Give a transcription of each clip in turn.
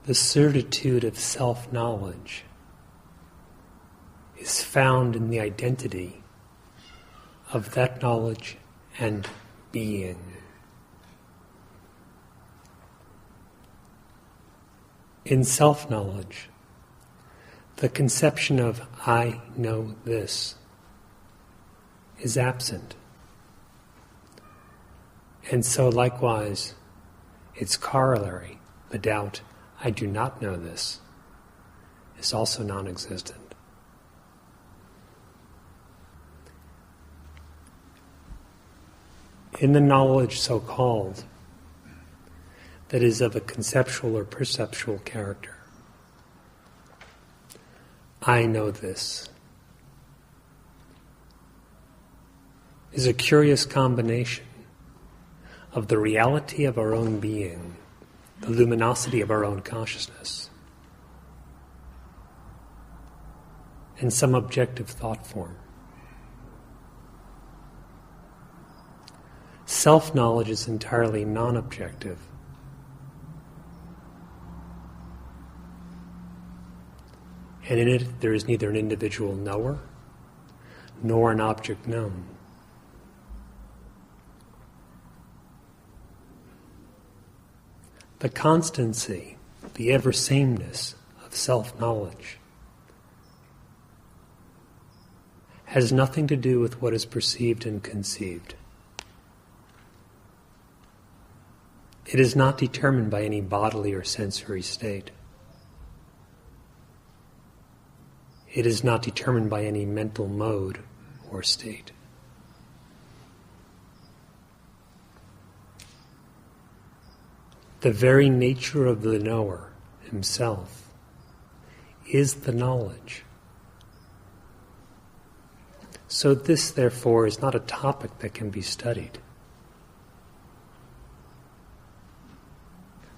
The certitude of self-knowledge is found in the identity of that knowledge and being. In self-knowledge, the conception of I know this is absent. And so likewise, its corollary, the doubt, I do not know this, is also non-existent. In the knowledge so-called that is of a conceptual or perceptual character, I know this is a curious combination of the reality of our own being, the luminosity of our own consciousness, and some objective thought form. Self-knowledge is entirely non-objective. And in it there is neither an individual knower nor an object known. The constancy, the ever-sameness of self-knowledge has nothing to do with what is perceived and conceived. It is not determined by any bodily or sensory state. It is not determined by any mental mode or state. The very nature of the knower himself is the knowledge. So this, therefore, is not a topic that can be studied.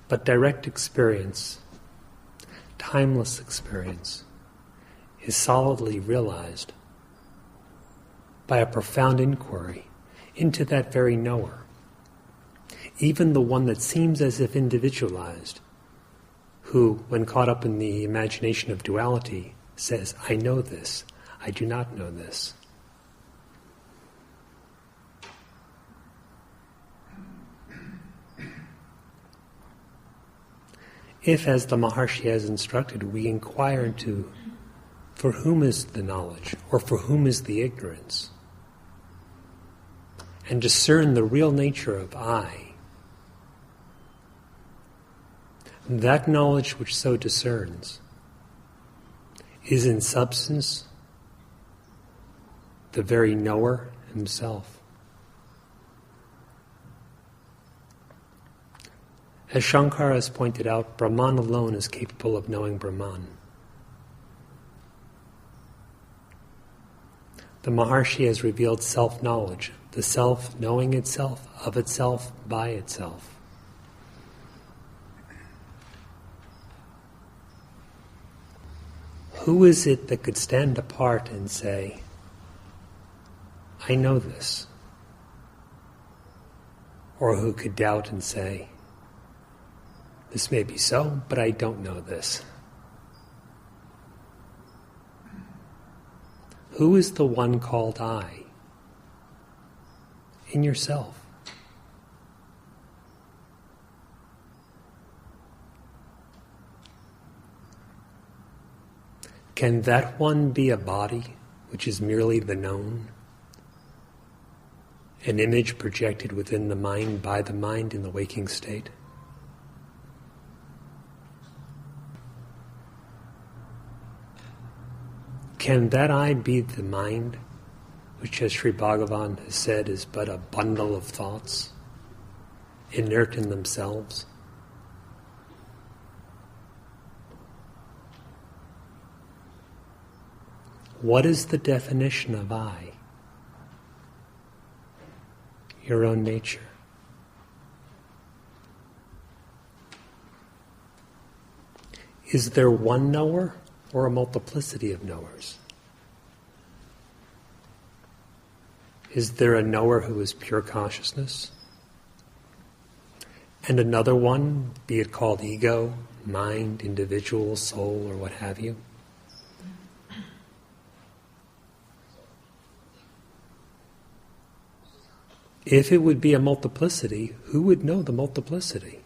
But direct experience, timeless experience, is solidly realized by a profound inquiry into that very knower, even the one that seems as if individualized, who, when caught up in the imagination of duality, says, I know this, I do not know this. If, as the Maharshi has instructed, we inquire into for whom is the knowledge, or for whom is the ignorance, and discern the real nature of I, that knowledge which so discerns is in substance the very knower himself. As Shankara has pointed out, Brahman alone is capable of knowing Brahman. The Maharshi has revealed self-knowledge, the self knowing itself, of itself, by itself. Who is it that could stand apart and say, I know this? Or who could doubt and say, this may be so, but I don't know this? Who is the one called I? In yourself. Can that one be a body which is merely the known? An image projected within the mind by the mind in the waking state? Can that I be the mind, which, as Sri Bhagavan has said, is but a bundle of thoughts, inert in themselves? What is the definition of I? Your own nature. Is there one knower or a multiplicity of knowers? Is there a knower who is pure consciousness? and another one, be it called ego, mind, individual, soul, or what have you. If it would be a multiplicity, who would know the multiplicity?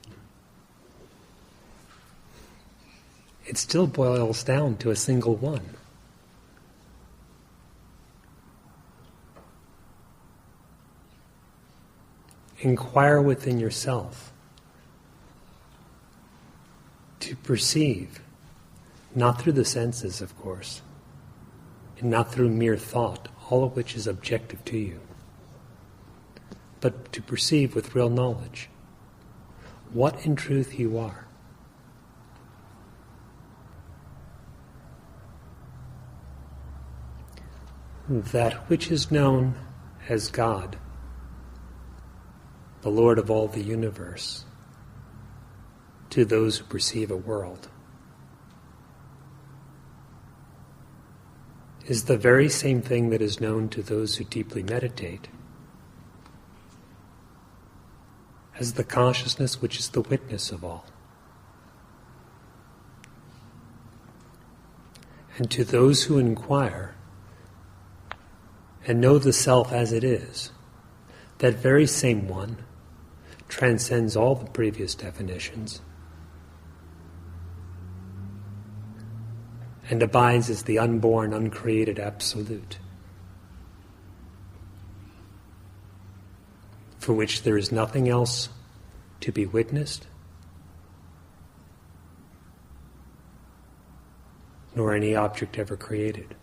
It still boils down to a single one. Inquire within yourself to perceive, not through the senses, of course, and not through mere thought, all of which is objective to you, but to perceive with real knowledge what in truth you are. That which is known as God, the Lord of all the universe, to those who perceive a world, is the very same thing that is known to those who deeply meditate as the consciousness which is the witness of all. And to those who inquire and know the self as it is, that very same one transcends all the previous definitions and abides as the unborn, uncreated absolute, for which there is nothing else to be witnessed, nor any object ever created.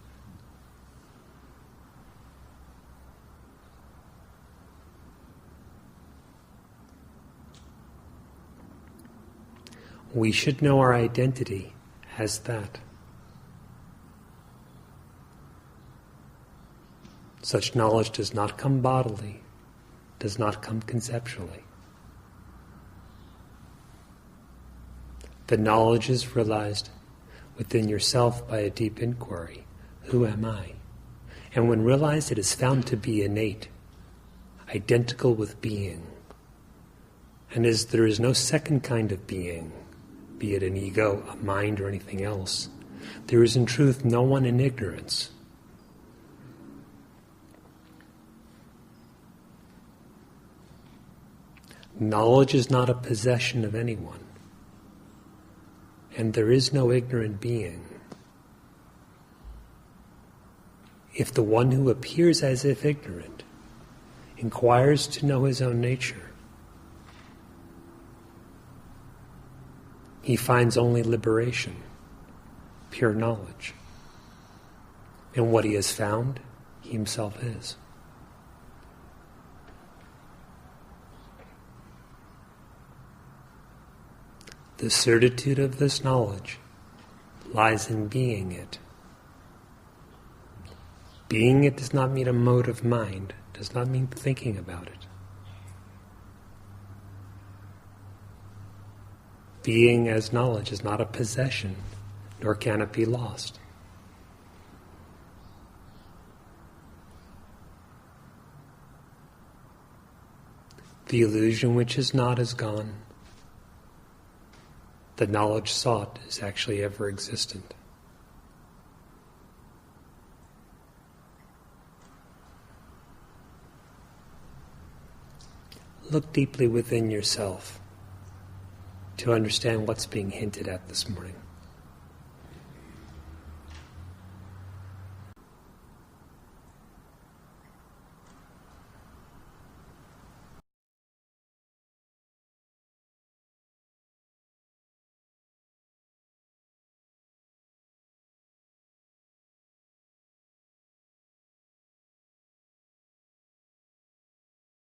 We should know our identity as that. Such knowledge does not come bodily, does not come conceptually. The knowledge is realized within yourself by a deep inquiry. Who am I? And when realized, it is found to be innate, identical with being. And as there is no second kind of being, be it an ego, a mind, or anything else, there is in truth no one in ignorance. Knowledge is not a possession of anyone, and there is no ignorant being. If the one who appears as if ignorant inquires to know his own nature, he finds only liberation, pure knowledge. And what he has found, he himself is. The certitude of this knowledge lies in being it. Being it does not mean a mode of mind, does not mean thinking about it. Being as knowledge is not a possession, nor can it be lost. The illusion which is not is gone. The knowledge sought is actually ever existent. Look deeply within yourself to understand what's being hinted at this morning.